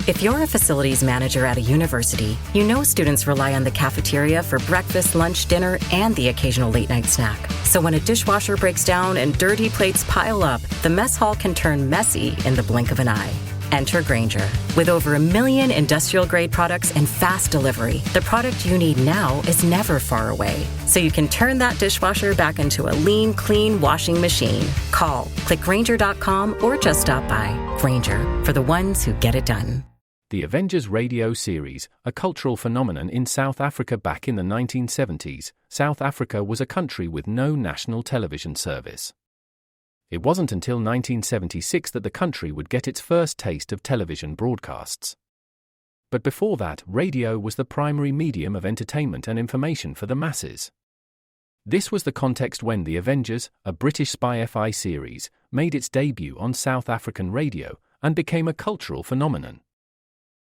If you're a facilities manager at a university, you know students rely on the cafeteria for breakfast, lunch, dinner, and the occasional late-night snack. So when a dishwasher breaks down and dirty plates pile up, the mess hall can turn messy in the blink of an eye. Enter Grainger. With over 1 million industrial-grade products and fast delivery, the product you need now is never far away. So you can turn that dishwasher back into a lean, clean washing machine. Call, click Grainger.com, or just stop by. Grainger, for the ones who get it done. The Avengers radio series, a cultural phenomenon in South Africa back in the 1970s. South Africa was a country with no national television service. It wasn't until 1976 that the country would get its first taste of television broadcasts. But before that, radio was the primary medium of entertainment and information for the masses. This was the context when The Avengers, a British spy FI series, made its debut on South African radio and became a cultural phenomenon.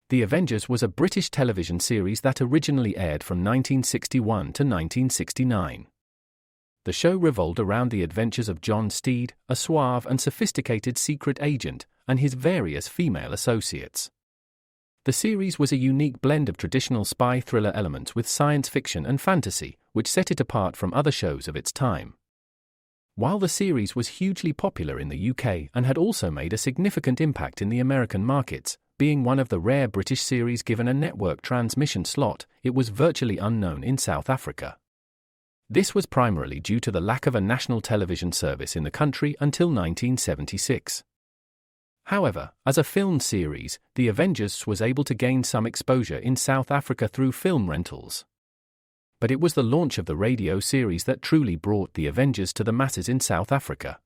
The Avengers was a British television series that originally aired from 1961 to 1969. The show revolved around the adventures of John Steed, a suave and sophisticated secret agent, and his various female associates. The series was a unique blend of traditional spy thriller elements with science fiction and fantasy, which set it apart from other shows of its time. While the series was hugely popular in the UK and had also made a significant impact in the American markets, being one of the rare British series given a network transmission slot, it was virtually unknown in South Africa. This was primarily due to the lack of a national television service in the country until 1976. However, as a film series, The Avengers was able to gain some exposure in South Africa through film rentals. But it was the launch of the radio series that truly brought The Avengers to the masses in South Africa.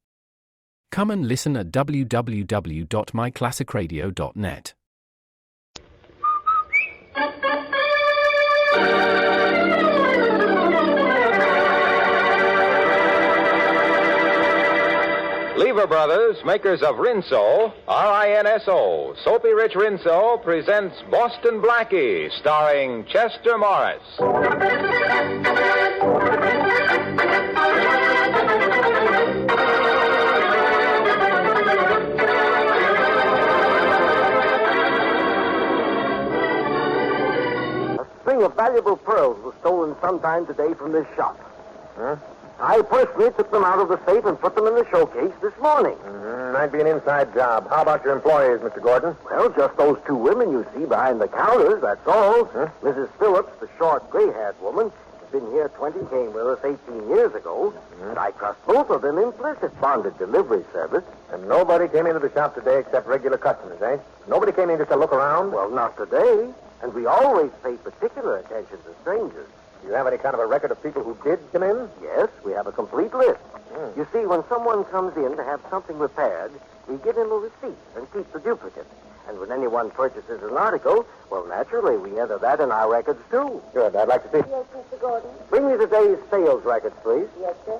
Come and listen at www.myclassicradio.net. Lever Brothers, makers of Rinso, R-I-N-S-O, Soapy Rich Rinso, presents Boston Blackie, starring Chester Morris. A string of valuable pearls was stolen sometime today from this shop. Huh? I personally took them out of the safe and put them in the showcase this morning. Might be an inside job. How about your employees, Mr. Gordon? Well, just those two women you see behind the counters, that's all. Huh? Mrs. Phillips, the short, gray-haired woman, has been here 20, came with us 18 years ago. And I trust both of them implicit bonded delivery service. And nobody came into the shop today except regular customers, eh? Nobody came in just to look around? Well, not today. And we always pay particular attention to strangers. Do you have any kind of a record of people who did come in? Yes, we have a complete list. You see, when someone comes in to have something repaired, we give him a receipt and keep the duplicate. And when anyone purchases an article, well, naturally, we enter that in our records, too. Good. I'd like to see... Yes, Mr. Gordon. Bring me today's sales records, please. Yes, sir.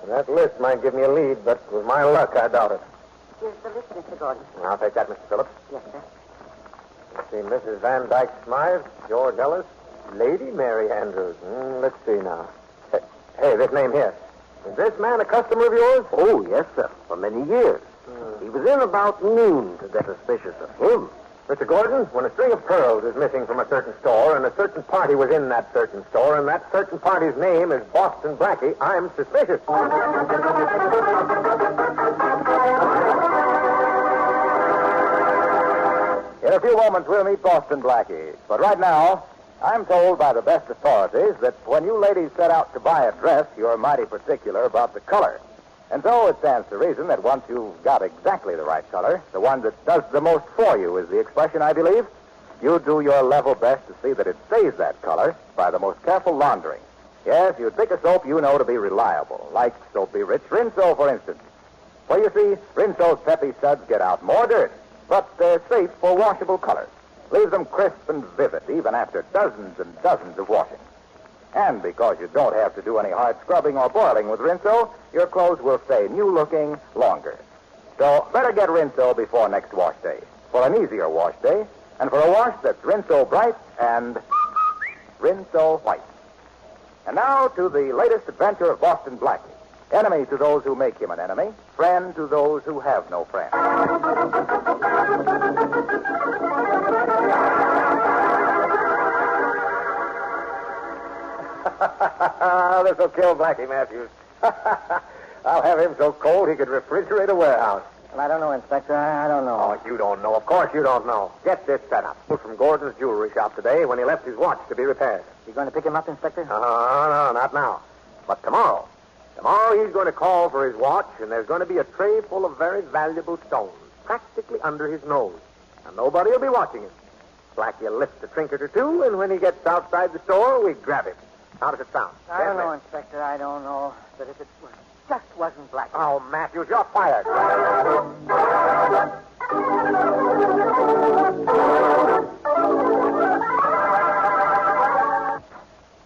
That list might give me a lead, but with my luck, I doubt it. Here's the list, Mr. Gordon. I'll take that, Mr. Phillips. Yes, sir. Let's see, Mrs. Van Dyke Smythe, George Ellis, Lady Mary Andrews. Let's see now. Hey, this name here. Is this man a customer of yours? Oh, yes, sir, for many years. He was in about noon to get suspicious of him. Mr. Gordon, when a string of pearls is missing from a certain store, and a certain party was in that certain store, and that certain party's name is Boston Blackie, I'm suspicious. In a few moments, we'll meet Boston Blackie. But right now, I'm told by the best authorities that when you ladies set out to buy a dress, you're mighty particular about the color. And so it stands to reason that once you've got exactly the right color, the one that does the most for you is the expression, I believe, you do your level best to see that it stays that color by the most careful laundering. Yes, you pick a soap you know to be reliable, like Soapy Rich Rinso, for instance. For you see, Rinso's peppy suds get out more dirt, but they're safe for washable colors. Leave them crisp and vivid even after dozens and dozens of washings. And because you don't have to do any hard scrubbing or boiling with Rinso, your clothes will stay new-looking longer. So better get Rinso before next wash day, for an easier wash day, and for a wash that's Rinso bright and Rinso white. And now to the latest adventure of Boston Blackie. Enemy to those who make him an enemy, friend to those who have no friend. Well, this will kill Blackie Matthews. I'll have him so cold he could refrigerate a warehouse. Well, I don't know, Inspector. I don't know. Oh, you don't know. Of course you don't know. Get this set up. From Gordon's jewelry shop today when he left his watch to be repaired. You going to pick him up, Inspector? No, not now. But tomorrow. Tomorrow he's going to call for his watch, and there's going to be a tray full of very valuable stones, practically under his nose. And nobody will be watching him. Blackie will lift a trinket or two, and when he gets outside the store, we grab him. How does it sound? I don't know, Inspector. I don't know. But if it just wasn't Blackie. Oh, Matthews, you're fired.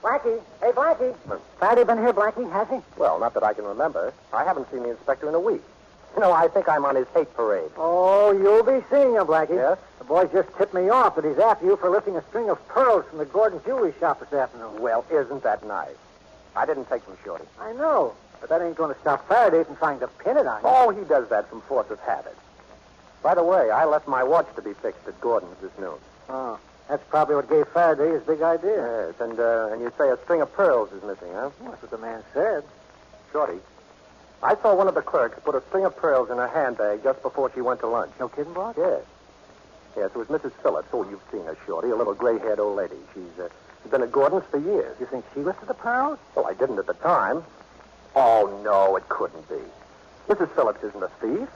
Blackie. Hey, Blackie. Faraday been here, Blackie, has he? Well, not that I can remember. I haven't seen the inspector in a week. You know, I think I'm on his hate parade. Oh, you'll be seeing him, Blackie. Yes? The boys just tipped me off that he's after you for lifting a string of pearls from the Gordon jewelry shop this afternoon. Well, isn't that nice? I didn't take them, Shorty. I know, but that ain't going to stop Faraday from trying to pin it on you. Oh, he does that from force of habit. By the way, I left my watch to be fixed at Gordon's this noon. Oh, that's probably what gave Faraday his big idea. Yes, and you say a string of pearls is missing, huh? Well, that's what the man said. Shorty, I saw one of the clerks put a string of pearls in her handbag just before she went to lunch. No kidding, boss? Yes. Yes, it was Mrs. Phillips. Oh, you've seen her, Shorty, a little gray-haired old lady. She's been at Gordon's for years. You think she lifted the pearls? Well, I didn't at the time. Oh, no, it couldn't be. Mrs. Phillips isn't a thief.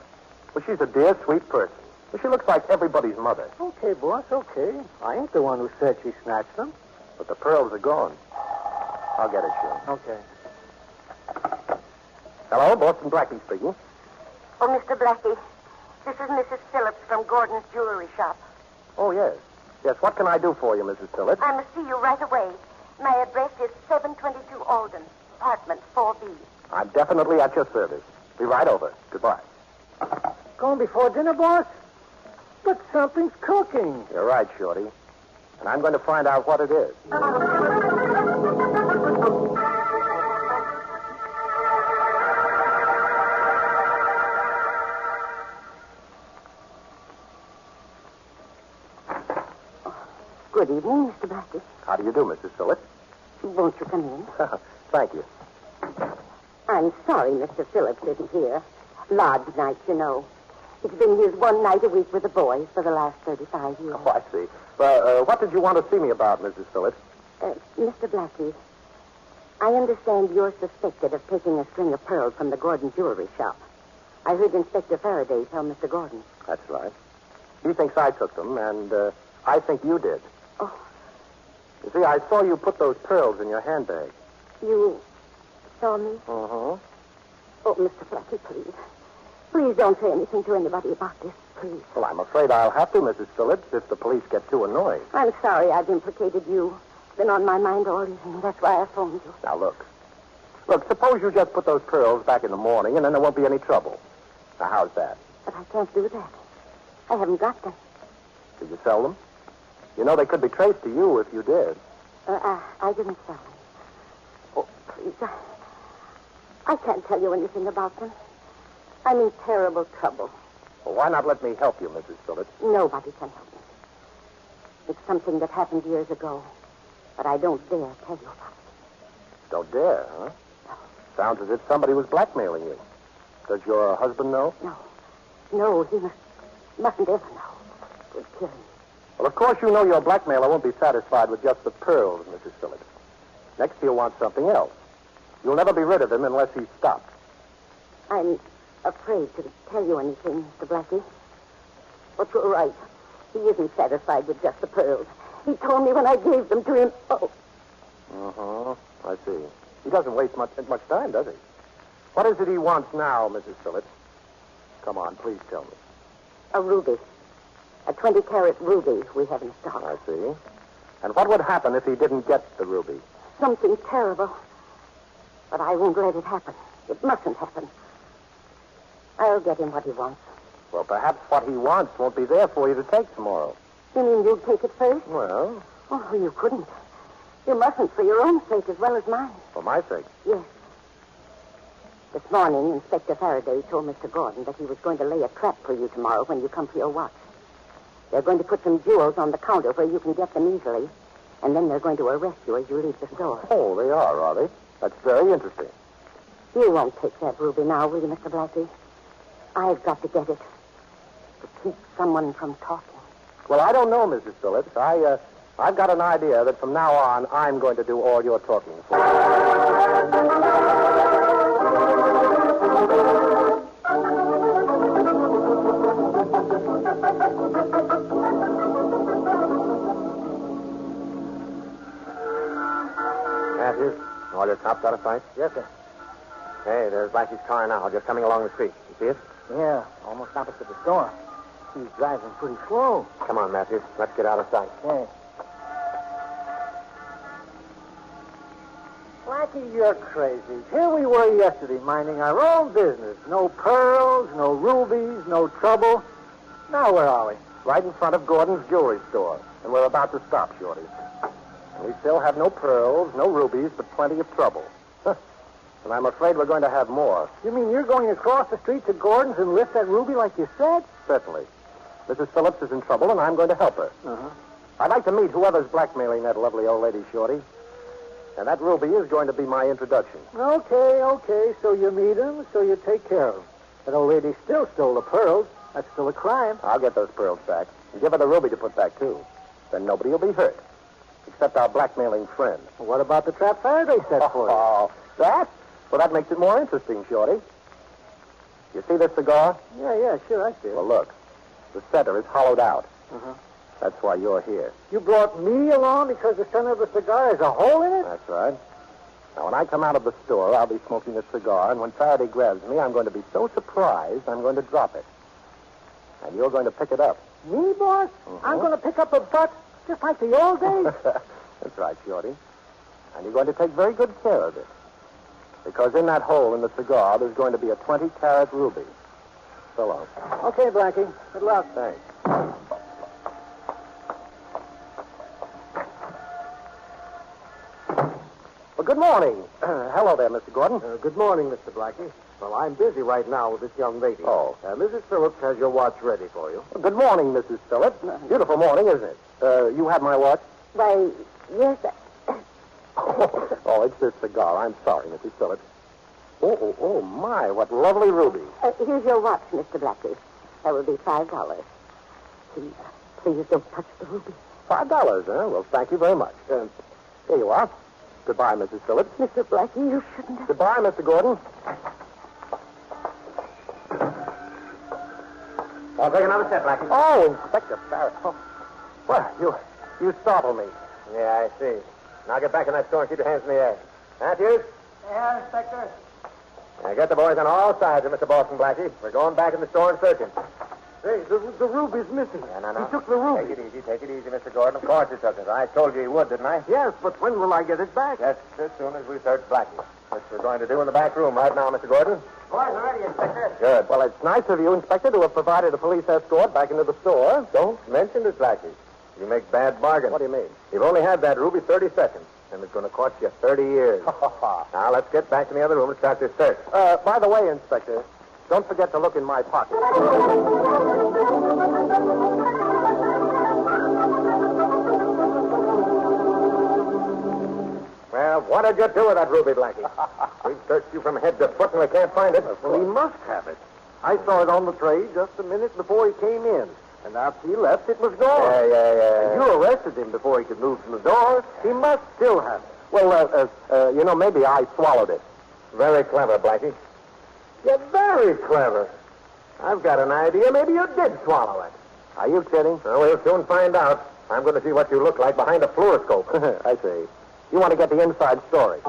Well, she's a dear, sweet person. Well, she looks like everybody's mother. Okay, boss, okay. I ain't the one who said she snatched them. But the pearls are gone. I'll get it, Shorty. Okay. Hello, Boston Blackie speaking. Oh, Mr. Blackie, this is Mrs. Phillips from Gordon's jewelry shop. Oh, yes. Yes, what can I do for you, Mrs. Phillips? I must see you right away. My address is 722 Alden, apartment 4B. I'm definitely at your service. Be right over. Goodbye. Going before dinner, boss? But something's cooking. You're right, Shorty. And I'm going to find out what it is. Good evening, Mr. Blackie. How do you do, Mrs. Phillips? Won't you come in? Thank you. I'm sorry Mr. Phillips isn't here. Lodge night, you know. It's been his one night a week with the boys for the last 35 years. Oh, I see. What did you want to see me about, Mrs. Phillips? Mr. Blackie, I understand you're suspected of taking a string of pearls from the Gordon jewelry shop. I heard Inspector Faraday tell Mr. Gordon. That's right. He thinks I took them, and I think you did. Oh. You see, I saw you put those pearls in your handbag. You saw me? Uh-huh. Oh, Mr. Blackie, please. Please don't say anything to anybody about this, please. Well, I'm afraid I'll have to, Mrs. Phillips, if the police get too annoyed. I'm sorry I've implicated you. It's been on my mind all evening. That's why I phoned you. Now, look. Look, suppose you just put those pearls back in the morning, and then there won't be any trouble. Now, how's that? But I can't do that. I haven't got them. Did you sell them? You know they could be traced to you if you did. I didn't sell them. Oh, please. I can't tell you anything about them. I'm in terrible trouble. Well, why not let me help you, Mrs. Phillips? Nobody can help me. It's something that happened years ago, but I don't dare tell you about it. Don't dare, huh? No. Sounds as if somebody was blackmailing you. Does your husband know? No, he mustn't ever know. It would kill him. Well, of course you know your blackmailer won't be satisfied with just the pearls, Mrs. Phillips. Next he'll want something else. You'll never be rid of him unless he's stopped. I'm afraid to tell you anything, Mr. Blackie. But you're right. He isn't satisfied with just the pearls. He told me when I gave them to him. Oh. Uh-huh. I see. He doesn't waste much time, does he? What is it he wants now, Mrs. Phillips? Come on, please tell me. A ruby. A 20-carat ruby we have in stock. I see. And what would happen if he didn't get the ruby? Something terrible. But I won't let it happen. It mustn't happen. I'll get him what he wants. Well, perhaps what he wants won't be there for you to take tomorrow. You mean you'll take it first? Well, Oh, you couldn't. You mustn't for your own sake as well as mine. for my sake. Yes. This morning, Inspector Faraday told Mr. Gordon that he was going to lay a trap for you tomorrow when you come for your watch. They're going to put some jewels on the counter where you can get them easily, and then they're going to arrest you as you leave the store. Oh, they are they? That's very interesting. You won't take that ruby now, will you, Mr. Blackie? I've got to get it. To keep someone from talking. Well, I don't know, Mrs. Phillips. I've got an idea that from now on, I'm going to do all your talking for Matthews, all your cops out of sight? Yes, sir. Hey, there's Blackie's car now, just coming along the street. You see it? Yeah, almost opposite the store. He's driving pretty slow. Come on, Matthews. Let's get out of sight. Yeah. Blackie, you're crazy. Here we were yesterday minding our own business. No pearls, no rubies, no trouble. Now where are we? Right in front of Gordon's jewelry store. And we're about to stop, Shorty. And we still have no pearls, no rubies, but plenty of trouble. And I'm afraid we're going to have more. You mean you're going across the street to Gordon's and lift that ruby like you said? Certainly. Mrs. Phillips is in trouble, and I'm going to help her. Uh-huh. I'd like to meet whoever's blackmailing that lovely old lady, Shorty. And that ruby is going to be my introduction. Okay. So you meet him, so you take care of him. That old lady still stole the pearls. That's still a crime. I'll get those pearls back. And give her the ruby to put back, too. Then nobody will be hurt. Except our blackmailing friend. Well, what about the trap Faraday set for you? Oh, that? Well, that makes it more interesting, Shorty. You see this cigar? Yeah, sure, I see it. Well, look. The center is hollowed out. Uh-huh. That's why you're here. You brought me along because the center of the cigar has a hole in it? That's right. Now, when I come out of the store, I'll be smoking a cigar, and when Faraday grabs me, I'm going to be so surprised, I'm going to drop it. And you're going to pick it up. Me, boss? I'm going to pick up a butt just like the old days? That's right, Shorty. And you're going to take very good care of it. Because in that hole in the cigar, there's going to be a 20-carat ruby. So long. Okay, Blackie. Good luck. Thanks. Well, good morning. Hello there, Mr. Gordon. Good morning, Mr. Blackie. Well, I'm busy right now with this young lady. Oh. Mrs. Phillips has your watch ready for you. Good morning, Mrs. Phillips. Beautiful morning, isn't it? You have my watch? Why, yes, Oh, it's this cigar. I'm sorry, Mrs. Phillips. Oh, my, what lovely rubies. Here's your watch, Mr. Blackie. That will be $5. Please don't touch the ruby. $5, huh? Well, thank you very much. Here you are. Goodbye, Mrs. Phillips. Mr. Blackie, you shouldn't have... Goodbye, Mr. Gordon. I'll take another step, Blackie. Oh, Inspector Barrett. Oh. Well, you startled me. Yeah, I see. Now get back in that store and keep your hands in the air. Matthews? Yeah, Inspector. Now get the boys on all sides of Mr. Boston, Blackie. We're going back in the store and searching. Hey, the ruby's missing. No. He took the ruby. Take it easy, Mr. Gordon. Of course you took it. I told you he would, didn't I? Yes, but when will I get it back? Just as soon as we search Blackie. Which we're going to do in the back room right now, Mr. Gordon. Boys are ready, Inspector. Good. Well, it's nice of you, Inspector, to have provided a police escort back into the store. Don't mention it, Blackie. You make bad bargains. What do you mean? You've only had that ruby 30 seconds, and it's going to cost you 30 years. Now, let's get back to the other room and start this search. By the way, Inspector, don't forget to look in my pocket. Well, what did you do with that ruby, Blackie? We've searched you from head to foot, and we can't find it. Well, he must have it. I saw it on the tray just a minute before he came in. And after he left, it was gone. Yeah. And you arrested him before he could move from the door. He must still have it. Well, maybe I swallowed it. Very clever, Blackie. You're very clever. I've got an idea. Maybe you did swallow it. Are you kidding? Well, we'll soon find out. I'm going to see what you look like behind a fluoroscope. I see. You want to get the inside story.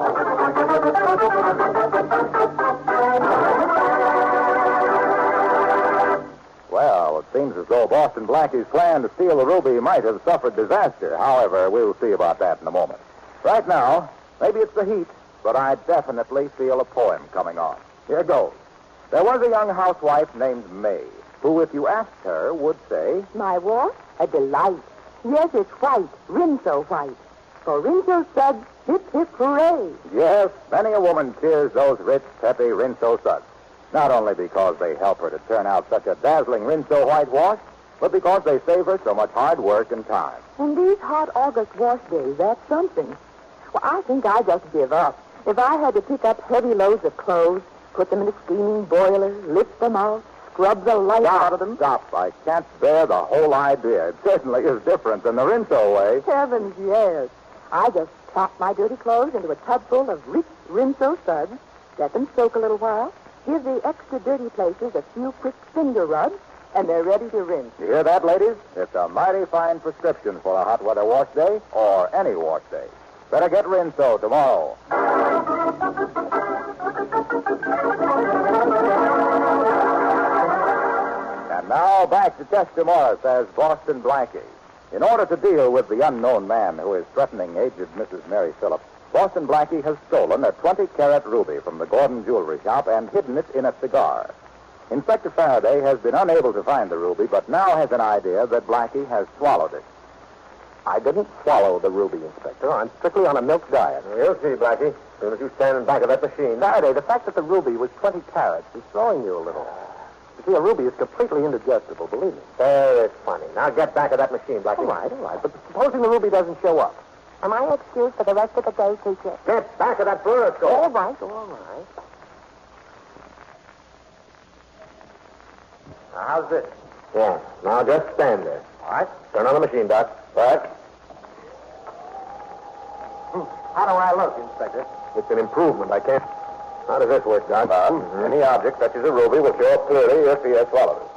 Well, it seems as though Boston Blackie's plan to steal the ruby might have suffered disaster. However, we'll see about that in a moment. Right now, maybe it's the heat, but I definitely feel a poem coming on. Here goes. There was a young housewife named May, who, if you asked her, would say... My what? A delight. Yes, it's white, Rinso white. For Rinso suds, hip, hip, hooray. Yes, many a woman cheers those rich, peppy Rinso suds. Not only because they help her to turn out such a dazzling Rinso whitewash, but because they save her so much hard work and time. And these hot August wash days, that's something. Well, I think I just give up. If I had to pick up heavy loads of clothes, put them in a steaming boiler, lift them out, scrub the life out of them... Stop. I can't bear the whole idea. It certainly is different than the Rinso way. Heavens, yes. I just plop my dirty clothes into a tub full of rich Rinso suds, let them soak a little while, give the extra dirty places a few quick finger rubs, and they're ready to rinse. You hear that, ladies? It's a mighty fine prescription for a hot weather wash day or any wash day. Better get Rinso tomorrow. And now back to Chester Morris as Boston Blackie. In order to deal with the unknown man who is threatening aged Mrs. Mary Phillips, Boston Blackie has stolen a 20-carat ruby from the Gordon jewelry shop and hidden it in a cigar. Inspector Faraday has been unable to find the ruby, but now has an idea that Blackie has swallowed it. I didn't swallow the ruby, Inspector. I'm strictly on a milk diet. You'll see, Blackie. As soon as you stand in back of that machine. Faraday, the fact that the ruby was 20 carats is throwing you a little. You see, a ruby is completely indigestible, believe me. Very funny. Now get back of that machine, Blackie. All right. But supposing the ruby doesn't show up. Am I excused for the rest of the day, teacher? Get back of that fluoroscope. All right. Now, how's this? Yeah. Now just stand there. All right. Turn on the machine, Doc. Right. How do I look, Inspector? It's an improvement. I can't... How does this work, Doc? Any object such as a ruby will show up clearly if he has swallowed it.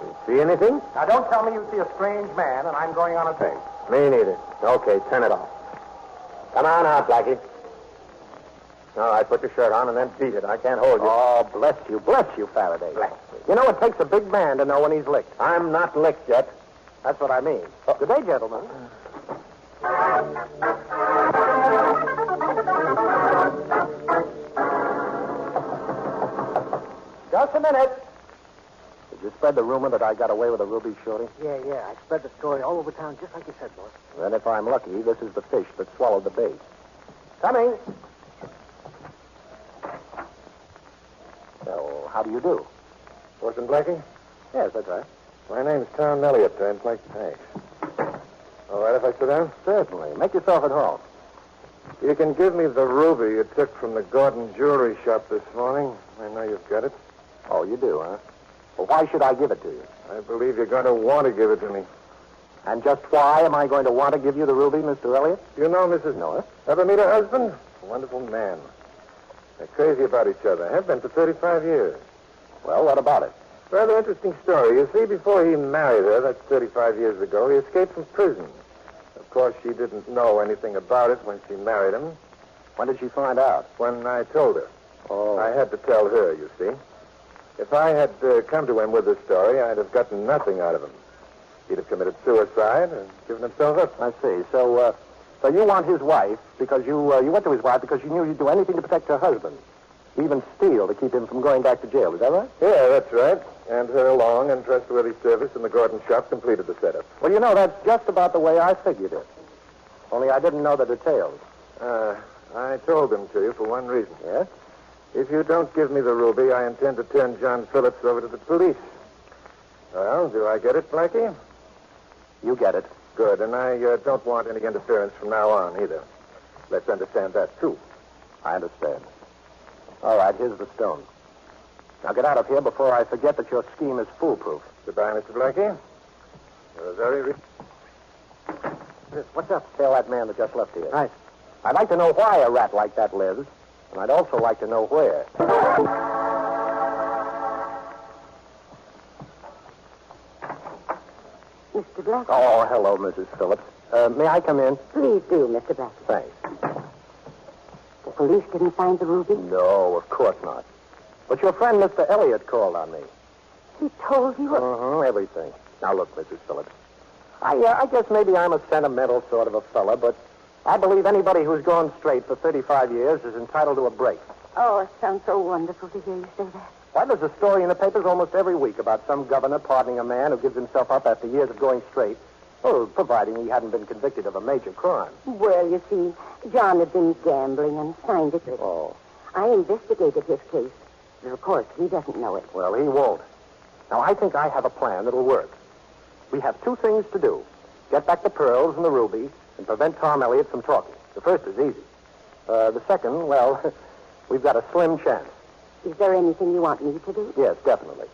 You see anything? Now, don't tell me you see a strange man and I'm going on a date. Me neither. Okay, turn it off. Come on out, Blackie. All right, put your shirt on and then beat it. I can't hold you. Oh, bless you, Faraday. Bless me. You know, it takes a big man to know when he's licked. I'm not licked yet. That's what I mean. Good day, gentlemen. Just a minute. Did you spread the rumor that I got away with a ruby, Shorty? Yeah. I spread the story all over town just like you said, boss. Then if I'm lucky, this is the fish that swallowed the bait. Coming. So, how do you do? Boston Blackie? Yes, that's right. My name's Tom Elliott. I'd like thanks. All right if I sit down? Certainly. Make yourself at home. You can give me the ruby you took from the Gordon jewelry shop this morning. I know you've got it. Oh, you do, huh? Well, why should I give it to you? I believe you're going to want to give it to me. And just why am I going to want to give you the ruby, Mr. Elliott? You know Mrs. North? Ever meet her husband? A wonderful man. They're crazy about each other. Have been for 35 years. Well, what about it? Rather interesting story. You see, before he married her, that's 35 years ago, he escaped from prison. Of course, she didn't know anything about it when she married him. When did she find out? When I told her. Oh. I had to tell her, you see. If I had come to him with this story, I'd have gotten nothing out of him. He'd have committed suicide and given himself up. I see. So you want his wife because you went to his wife because you knew you'd do anything to protect her husband. Even steal to keep him from going back to jail. Is that right? Yeah, that's right. And her long and trustworthy service in the Gordon shop completed the setup. Well, you know, that's just about the way I figured it. Only I didn't know the details. I told them to you for one reason. Yes? If you don't give me the ruby, I intend to turn John Phillips over to the police. Well, do I get it, Blackie? You get it. Good, and I don't want any interference from now on, either. Let's understand that, too. I understand. All right, here's the stone. Now get out of here before I forget that your scheme is foolproof. Goodbye, Mr. Blackie. You're a very... What's up? Tell that man that just left here. Right. I'd like to know why a rat like that lives, and I'd also like to know where. Mr. Blackie. Oh, hello, Mrs. Phillips. May I come in? Please do, Mr. Blackie. Thanks. The police didn't find the ruby? No, of course not. But your friend, Mr. Elliott, called on me. He told you? Everything. Now, look, Mrs. Phillips. I guess maybe I'm a sentimental sort of a fella, but I believe anybody who's gone straight for 35 years is entitled to a break. Oh, it sounds so wonderful to hear you say that. Why, there's a story in the papers almost every week about some governor pardoning a man who gives himself up after years of going straight. Well, providing he hadn't been convicted of a major crime. Well, you see, John had been gambling and signed it. Oh. I investigated his case. But of course, he doesn't know it. Well, he won't. Now, I think I have a plan that'll work. We have two things to do. Get back the pearls and the ruby and prevent Tom Elliott from talking. The first is easy. The second, well, we've got a slim chance. Is there anything you want me to do? Yes, definitely.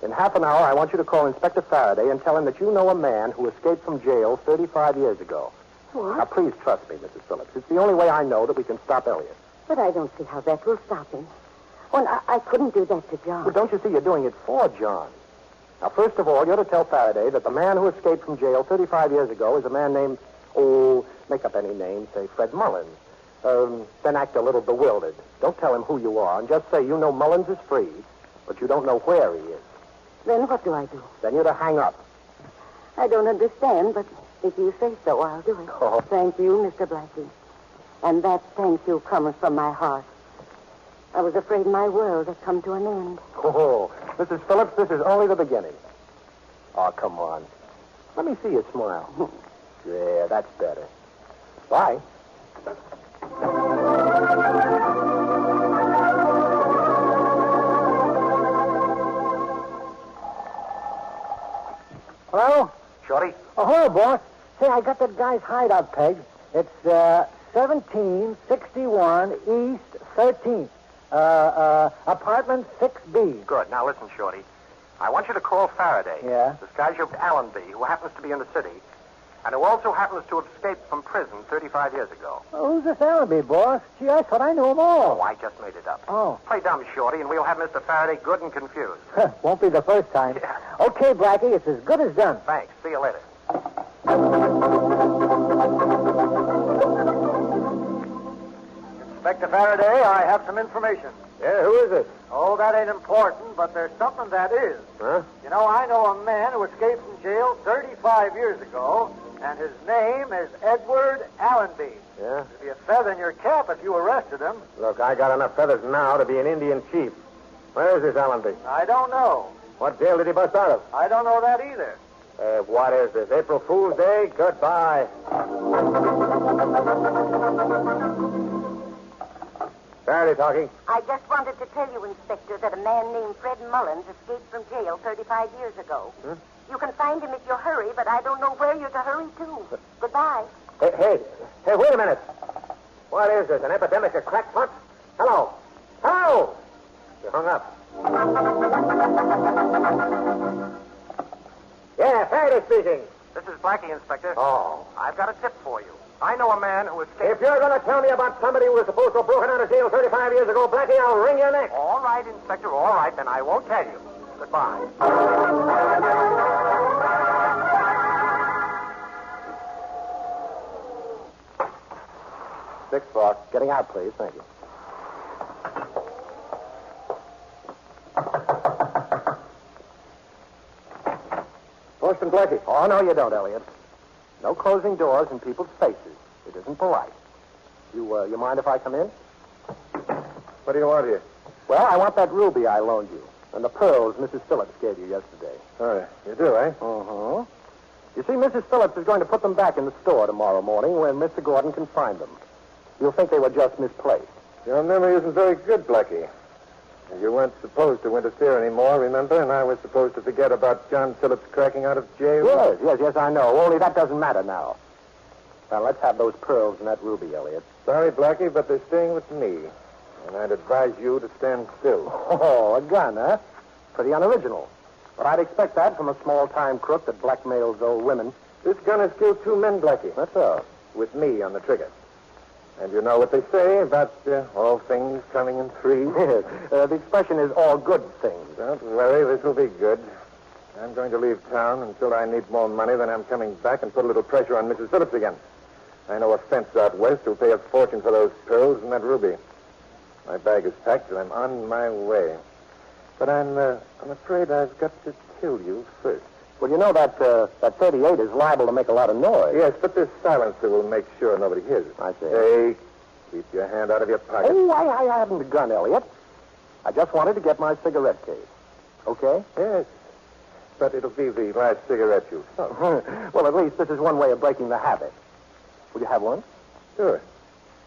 In half an hour, I want you to call Inspector Faraday and tell him that you know a man who escaped from jail 35 years ago. What? Now, please trust me, Mrs. Phillips. It's the only way I know that we can stop Elliot. But I don't see how that will stop him. Well, I couldn't do that to John. But don't you see you're doing it for John? Now, first of all, you're to tell Faraday that the man who escaped from jail 35 years ago is a man named, make up any name, say Fred Mullins. Then act a little bewildered. Don't tell him who you are, and just say you know Mullins is free, but you don't know where he is. Then what do I do? Then you're to hang up. I don't understand, but if you say so, I'll do it. Oh. Thank you, Mr. Blackie. And that thank you comes from my heart. I was afraid my world had come to an end. Oh, Mrs. Phillips, this is only the beginning. Oh, come on. Let me see you smile. Yeah, that's better. Bye. Hello? Shorty? Oh, hello, boss. Say, I got that guy's hideout pegged. It's 1761 East 13th. Apartment 6B. Good. Now listen, Shorty. I want you to call Faraday. Yeah? Disguise you as Allenby, who happens to be in the city, and who also happens to have escaped from prison 35 years ago. Oh, who's this Allenby, boss? Gee, I thought I knew them all. Oh, I just made it up. Oh. Play dumb, Shorty, and we'll have Mr. Faraday good and confused. Won't be the first time. Yeah. Okay, Blackie, it's as good as done. Thanks. See you later. Inspector Faraday, I have some information. Yeah, who is it? Oh, that ain't important, but there's something that is. Huh? You know, I know a man who escaped from jail 35 years ago, and his name is Edward Allenby. Yeah? It'd be a feather in your cap if you arrested him. Look, I got enough feathers now to be an Indian chief. Where is this Allenby? I don't know. What jail did he bust out of? I don't know that either. What is this? April Fool's Day? Goodbye. Faraday talking. I just wanted to tell you, Inspector, that a man named Fred Mullins escaped from jail 35 years ago. Huh? You can find him if you hurry, but I don't know where you're to hurry to. Goodbye. Hey, wait a minute. What is this, an epidemic of crackpots? Hello? Hello? You hung up. Yeah, Faraday speaking. This is Blackie, Inspector. Oh. I've got a tip for you. I know a man who escaped... If you're going to tell me about somebody who was supposed to have broken out of jail 35 years ago, Blackie, I'll wring your neck. All right, Inspector, all right. Then I won't tell you. Goodbye. Six, boss. Getting out, please. Thank you. Boston Blackie. Oh, no, you don't, Elliot. No closing doors in people's faces. It isn't polite. You mind if I come in? What do you want here? Well, I want that ruby I loaned you and the pearls Mrs. Phillips gave you yesterday. Oh, you do, eh? Uh-huh. You see, Mrs. Phillips is going to put them back in the store tomorrow morning when Mr. Gordon can find them. You'll think they were just misplaced. Your memory isn't very good, Blackie. You weren't supposed to interfere anymore, remember? And I was supposed to forget about John Phillips cracking out of jail? Yes, I know. Only that doesn't matter now. Now, let's have those pearls and that ruby, Elliot. Sorry, Blackie, but they're staying with me. And I'd advise you to stand still. Oh, a gun, huh? Pretty unoriginal. But I'd expect that from a small-time crook that blackmails old women. This gun has killed 2 men, Blackie. That's all. With me on the trigger. And you know what they say about all things coming in threes? Yes. The expression is all good things. Don't worry, this will be good. I'm going to leave town until I need more money, then I'm coming back and put a little pressure on Mrs. Phillips again. I know a fence out west who'll pay a fortune for those pearls and that ruby. My bag is packed and I'm on my way. But I'm afraid I've got to kill you first. Well, you know that 38 is liable to make a lot of noise. Yes, but this silencer will make sure nobody hears it. I see. Hey, keep your hand out of your pocket. Oh, I haven't a gun, Elliot. I just wanted to get my cigarette case. Okay? Yes, but it'll be the last cigarette you smoke. Well, at least this is one way of breaking the habit. Will you have one? Sure.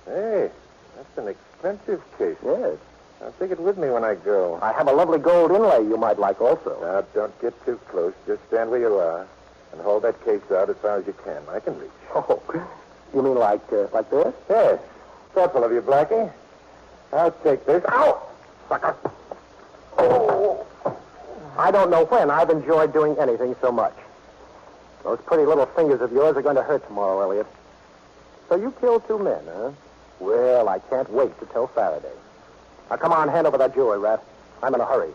Hey, that's an expensive case. Yes. I'll take it with me when I go. I have a lovely gold inlay you might like also. Now, don't get too close. Just stand where you are and hold that case out as far as you can. I can reach. Oh, you mean like this? Yes. thoughtful of you, Blackie. I'll take this. Ow! Sucker. Oh! I don't know when I've enjoyed doing anything so much. Those pretty little fingers of yours are going to hurt tomorrow, Elliot. So you killed 2 men, huh? Well, I can't wait to tell Faraday. Now, come on, hand over that jewelry, Rat. I'm in a hurry.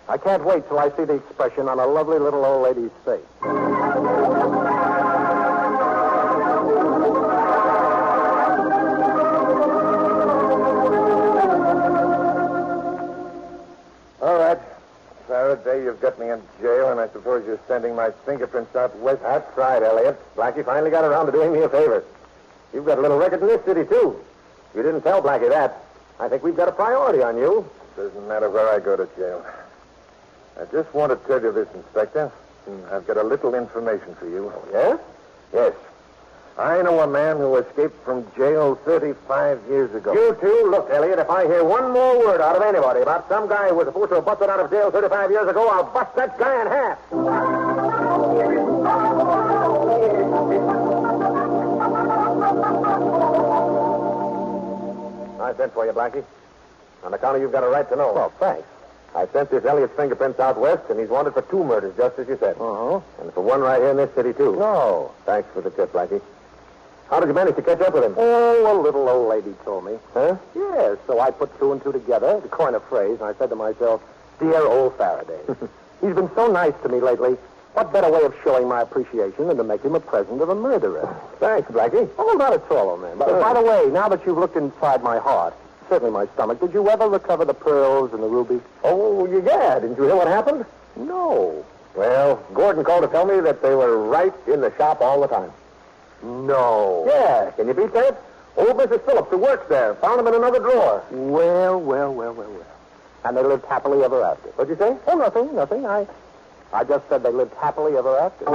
I can't wait till I see the expression on a lovely little old lady's face. All right. Faraday, you've got me in jail, and I suppose you're sending my fingerprints out west. That's right, Elliot. Blackie finally got around to doing me a favor. You've got a little record in this city, too. You didn't tell Blackie that. I think we've got a priority on you. Doesn't matter where I go to jail. I just want to tell you this, Inspector. I've got a little information for you. Oh, yes? Yes. I know a man who escaped from jail 35 years ago. You too? Look, Elliot, if I hear one more word out of anybody about some guy who was supposed to have busted out of jail 35 years ago, I'll bust that guy in half. I sent for you, Blackie. On account of you've got a right to know. Oh, thanks. I sent this Elliot's fingerprints out west, and he's wanted for 2 murders, just as you said. Uh-huh. And for one right here in this city, too. No. Thanks for the tip, Blackie. How did you manage to catch up with him? Oh, a little old lady told me. Huh? Yes, so I put 2 and 2 together to coin a phrase, and I said to myself, dear old Faraday. He's been so nice to me lately. What better way of showing my appreciation than to make him a present of a murderer? Thanks, Blackie. Oh, not at all, old man. But, by the way, now that you've looked inside my heart, certainly my stomach, did you ever recover the pearls and the ruby? Oh, yeah. Didn't you hear what happened? No. Well, Gordon called to tell me that they were right in the shop all the time. No. Yeah, can you beat that? Old Mrs. Phillips, who works there, found them in another drawer. Well. And they lived happily ever after. What'd you say? Oh, nothing. I just said they lived happily ever after.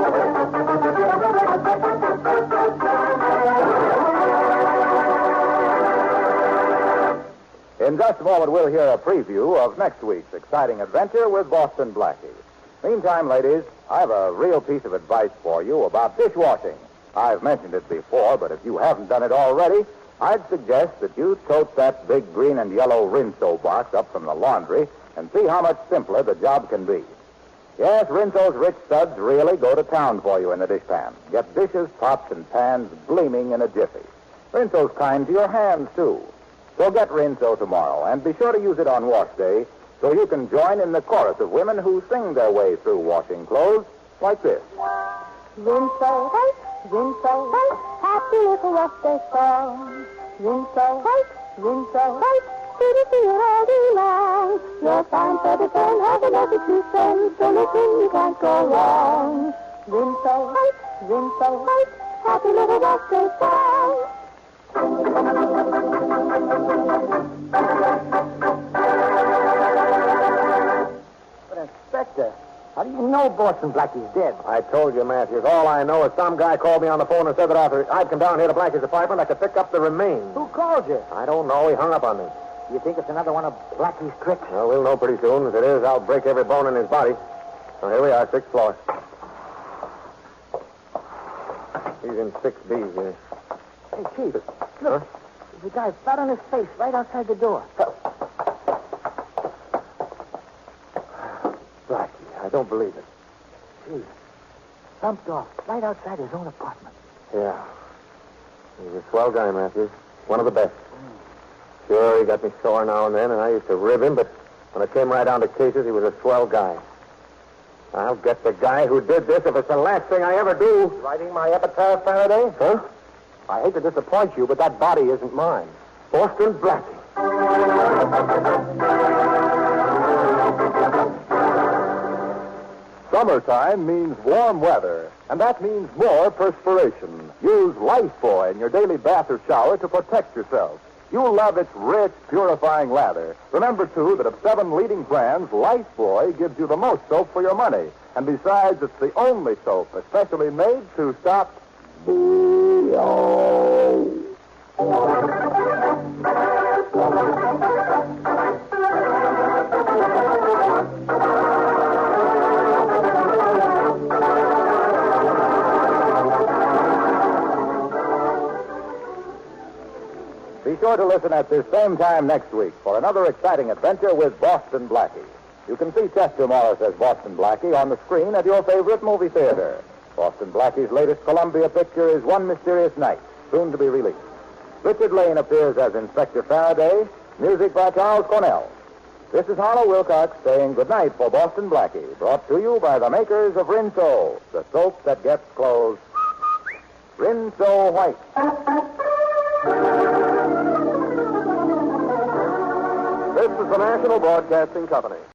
In just a moment, we'll hear a preview of next week's exciting adventure with Boston Blackie. Meantime, ladies, I have a real piece of advice for you about dishwashing. I've mentioned it before, but if you haven't done it already, I'd suggest that you tote that big green and yellow Rinso box up from the laundry and see how much simpler the job can be. Yes, Rinso's rich suds really go to town for you in the dishpan. Get dishes, pots, and pans gleaming in a jiffy. Rinso's kind to your hands, too. So get Rinso tomorrow, and be sure to use it on wash day so you can join in the chorus of women who sing their way through washing clothes like this. Rinso white, Rinso white, happy little wash day song. Rinso white, do it all day long. You're fine for the turn, have another 2 cents, so listen, you can't go wrong. Rinso white, happy little wash day song. But, Inspector, how do you know Boston Blackie's dead? I told you, Matthews. All I know is some guy called me on the phone and said that after I'd come down here to Blackie's apartment, I could pick up the remains. Who called you? I don't know. He hung up on me. You think it's another one of Blackie's tricks? Well, we'll know pretty soon. If it is, I'll break every bone in his body. So here we are, 6th floor. He's in 6B here. Hey, Chief, look. There's a guy flat on his face right outside the door. Blackie, I don't believe it. Chief, thumped off right outside his own apartment. Yeah. He's a swell guy, Matthews. One of the best. Sure, he got me sore now and then, and I used to rib him, but when it came right down to cases, he was a swell guy. I'll get the guy who did this if it's the last thing I ever do. Writing my epitaph, Faraday? Huh? I hate to disappoint you, but that body isn't mine. Boston Blackie. Summertime means warm weather, and that means more perspiration. Use Lifebuoy in your daily bath or shower to protect yourself. You'll love its rich, purifying lather. Remember, too, that of 7 leading brands, Lifebuoy gives you the most soap for your money. And besides, it's the only soap especially made to stop... Be sure to listen at this same time next week for another exciting adventure with Boston Blackie. You can see Chester Morris as Boston Blackie on the screen at your favorite movie theater. Boston Blackie's latest Columbia picture is One Mysterious Night, soon to be released. Richard Lane appears as Inspector Faraday, music by Charles Cornell. This is Harlow Wilcox saying goodnight for Boston Blackie, brought to you by the makers of Rinso, the soap that gets clothes Rinso White. This is the National Broadcasting Company.